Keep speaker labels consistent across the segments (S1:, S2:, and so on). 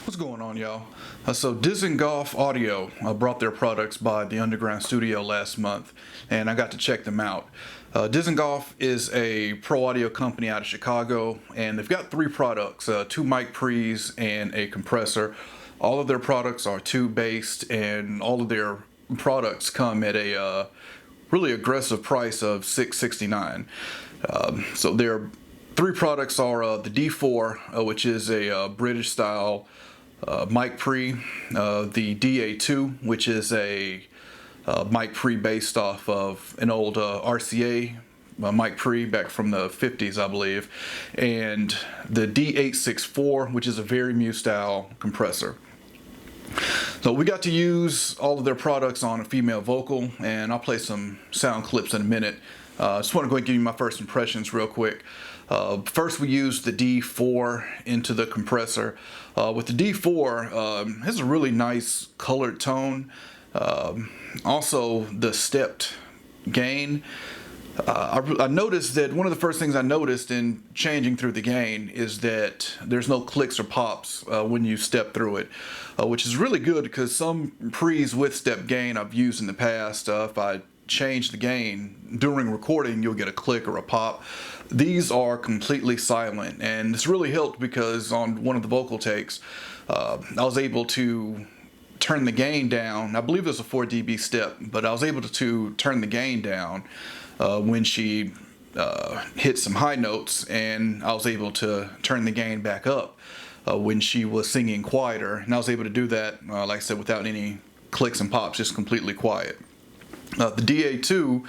S1: What's going on, y'all? So Dizengoff Audio brought their products by the Underground Studio last month, and I got to check them out. Dizengoff is a pro audio company out of Chicago, and they've got three products, two mic pre's and a compressor. All of their products are tube-based, and all of their products come at a really aggressive price of $669. So their three products are the D4, which is a British style mic pre, the DA2, which is a mic pre based off of an old RCA mic pre back from the 50s, I believe, and the D864, which is a Vari-mu style compressor. So we got to use all of their products on a female vocal, and I'll play some sound clips in a minute. Just want to go and give you my first impressions real quick. First, we used the D4 into the compressor. With the D4, it has a really nice colored tone. Also, the stepped gain. I noticed that one of the first things I noticed in changing through the gain is that there's no clicks or pops when you step through it, which is really good because some pre's with step gain I've used in the past, if I change the gain during recording, you'll get a click or a pop. These are completely silent, and this really helped because on one of the vocal takes, I was able to turn the gain down. I believe there's a 4 dB step, but I was able to turn the gain down when she hit some high notes, and I was able to turn the gain back up when she was singing quieter, and I was able to do that, like I said, without any clicks and pops, just completely quiet. The DA2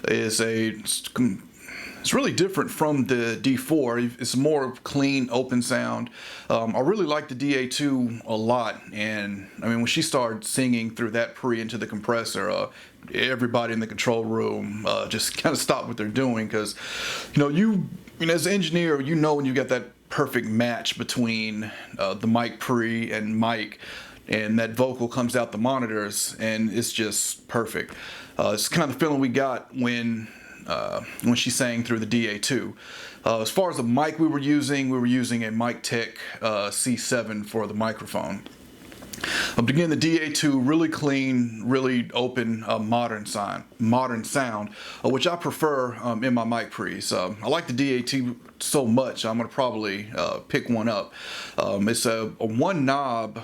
S1: is it's really different from the D4. It's more clean, open sound. I really like the DA2 a lot, and I mean when she started singing through that pre into the compressor, everybody in the control room just kind of stopped what they're doing because you as an engineer, when you got that perfect match between the mic pre and mic, and that vocal comes out the monitors, and it's just perfect. It's kind of the feeling we got when she sang through the DA2. As far as the mic we were using a Mic Tech C7 for the microphone. But again, the DA2, really clean, really open, modern sound, which I prefer in my mic pre's. I like the DA2 so much, I'm going to probably pick one up. It's a one knob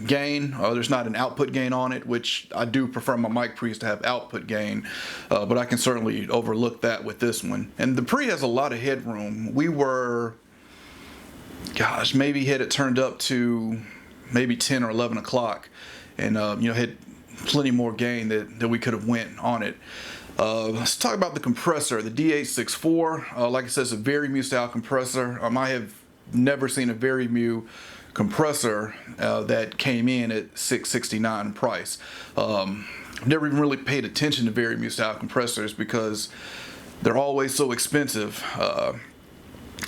S1: gain. There's not an output gain on it, which I do prefer my mic pre's to have output gain, but I can certainly overlook that with this one. And the pre has a lot of headroom. We were, maybe had it turned up to maybe 10 or 11 o'clock, and had plenty more gain that we could have went on it. Let's talk about the compressor, the D864. Like I said, it's a Vari-mu style compressor. I have never seen a Vari-mu compressor that came in at $669 in price. Never even really paid attention to Vari-mu style compressors because they're always so expensive.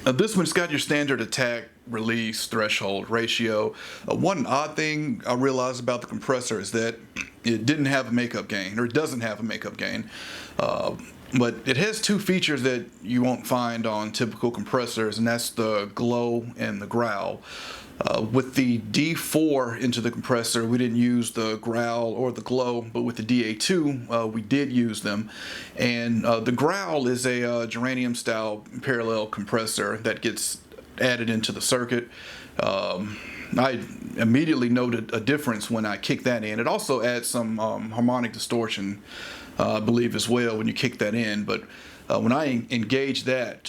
S1: This one's got your standard attack, release, threshold, ratio. One odd thing I realized about the compressor is that it didn't have a makeup gain, or it doesn't have a makeup gain. But it has two features that you won't find on typical compressors, and that's the glow and the growl. With the D4 into the compressor, we didn't use the growl or the glow, but with the DA2, we did use them. And the growl is a geranium style parallel compressor that gets added into the circuit. I immediately noted a difference when I kicked that in. It also adds some harmonic distortion, I believe, as well when you kick that in. But when I engaged that,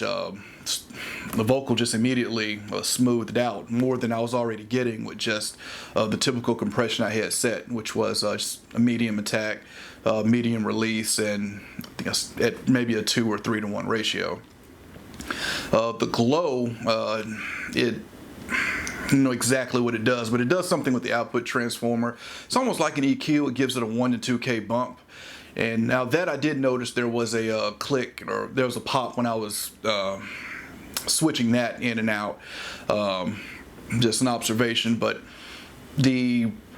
S1: the vocal just immediately smoothed out more than I was already getting with just the typical compression I had set, which was just a medium attack, medium release, and I think at maybe a 2 or 3 to 1 ratio. The glow, it know exactly what it does, but it does something with the output transformer. It's almost like an EQ. It gives it a 1 to 2K bump. And now that I did notice there was a click, or there was a pop when I was switching that in and out. Just an observation, but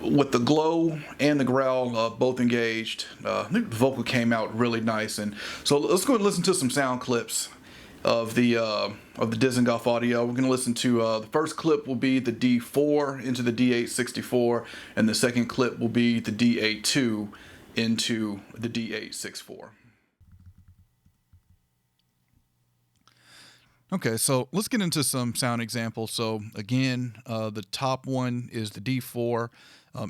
S1: with the glow and the growl both engaged, the vocal came out really nice. And so let's go and listen to some sound clips, of the Dizengoff audio. We're going to listen to the first clip will be the D4 into the D864, and the second clip will be the D82 into the D864. Okay, so let's get into some sound examples. So again, the top one is the D4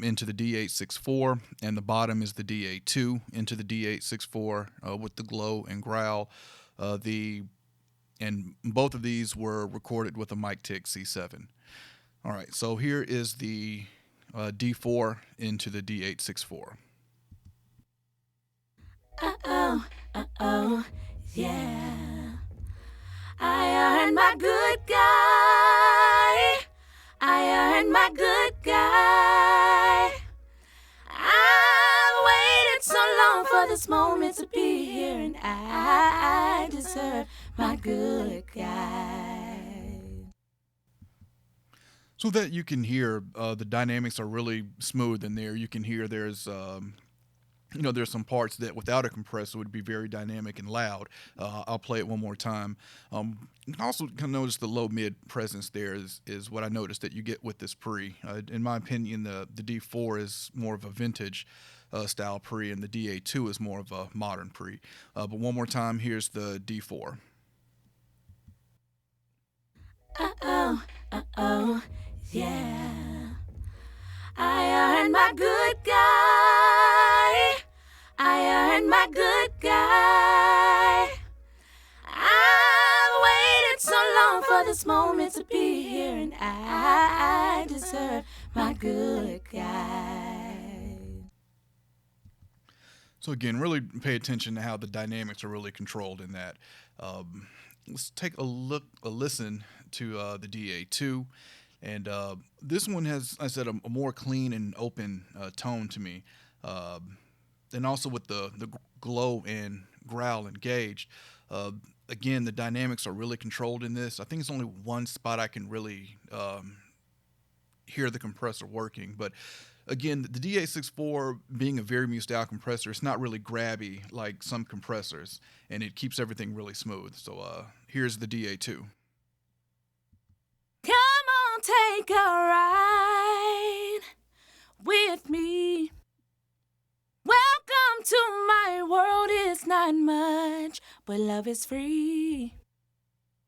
S1: into the D864, and the bottom is the D82 into the D864 with the glow and growl. And both of these were recorded with a mic tick C7. All right, so here is the D4 into the D864.
S2: Uh-oh, uh-oh, yeah. I earned my good guy. I earned my good guy. I waited so long for this moment to be here, and I deserve my good guy.
S1: So that you can hear the dynamics are really smooth in there. You can hear there's there's some parts that without a compressor would be very dynamic and loud. I'll play it one more time. You can also kind of notice the low mid presence there is what I noticed that you get with this pre. In my opinion, the D4 is more of a vintage style pre, and the DA2 is more of a modern pre. But one more time, here's the D4.
S2: Uh-oh, uh-oh, yeah. I earned my good guy. I earned my good guy. I waited so long for this moment to be here, and I deserve my good guy.
S1: So again, really pay attention to how the dynamics are really controlled in that. Let's take a listen to the DA2. And this one has, I said, a more clean and open tone to me. And also with the glow and growl engaged. Again, the dynamics are really controlled in this. I think it's only one spot I can really hear the compressor working. But again, the D864 being a Vari-mu style compressor, it's not really grabby like some compressors, and it keeps everything really smooth. So here's the DA2.
S2: Come on, take a ride with me. Welcome to my world. It's not much, but love is free.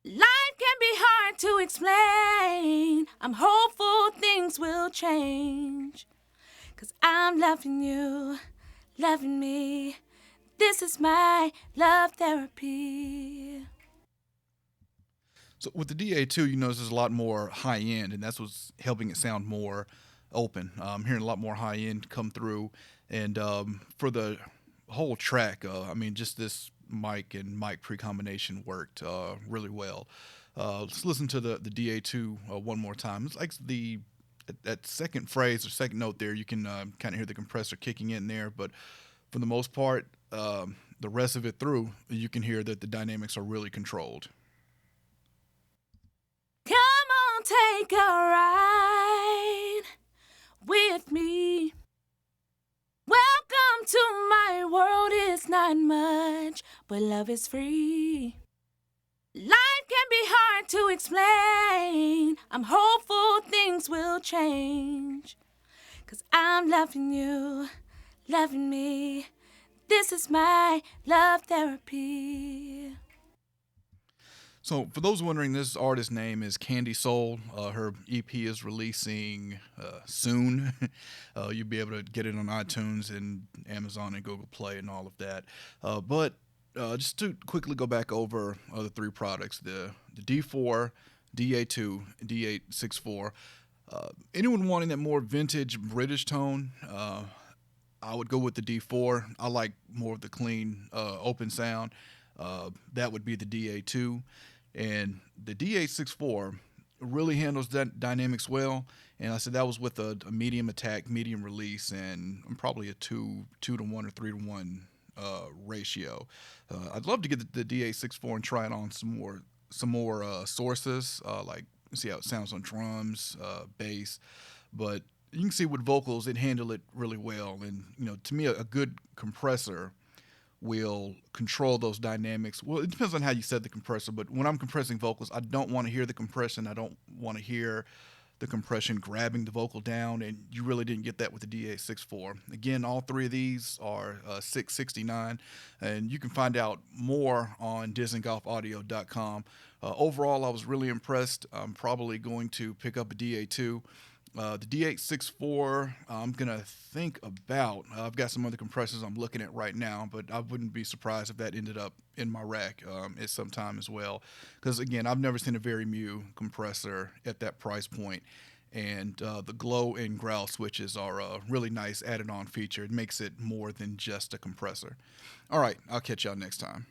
S2: Life can be hard to explain. I'm hopeful things will change. 'Cause I'm loving you, loving me. This is my love therapy.
S1: So with the DA2, you notice there's a lot more high end, and that's what's helping it sound more open. I'm hearing a lot more high end come through, and for the whole track, just this mic and mic pre-combination worked really well. Let's listen to the DA2 one more time. It's like that second phrase or second note there, you can kind of hear the compressor kicking in there, but for the most part, the rest of it through, you can hear that the dynamics are really controlled.
S2: Come on, take a ride with me. Welcome to my world. It's not much, but love is free. Life can be hard to explain. I'm hopeful things will change. 'Cause I'm loving you, loving me. This is my love therapy.
S1: So, for those wondering, this artist's name is Candy Soul. Her EP is releasing soon. You'll be able to get it on iTunes and Amazon and Google Play and all of that. But just to quickly go back over the three products, the D4, DA2, D864. Anyone wanting that more vintage British tone, I would go with the D4. I like more of the clean, open sound. That would be the DA2. And the D864 really handles that dynamics well. And I said that was with a medium attack, medium release, and probably a 2-to-1 or 3-to-1 ratio. I'd love to get the D864 and try it on some more sources, like see how it sounds on drums, bass. But you can see with vocals, it handled it really well. And to me, a good compressor will control those dynamics. Well, it depends on how you set the compressor, but when I'm compressing vocals, I don't want to hear the compression. I don't want to hear the compression grabbing the vocal down, and you really didn't get that with the D864. Again, all three of these are $669, and you can find out more on DizengoffAudio.com. Overall, I was really impressed. I'm probably going to pick up a DA2. The D864, I'm going to think about. I've got some other compressors I'm looking at right now, but I wouldn't be surprised if that ended up in my rack at some time as well. Because, again, I've never seen a Vari-mu compressor at that price point. And the glow and growl switches are a really nice added on feature. It makes it more than just a compressor. All right, I'll catch y'all next time.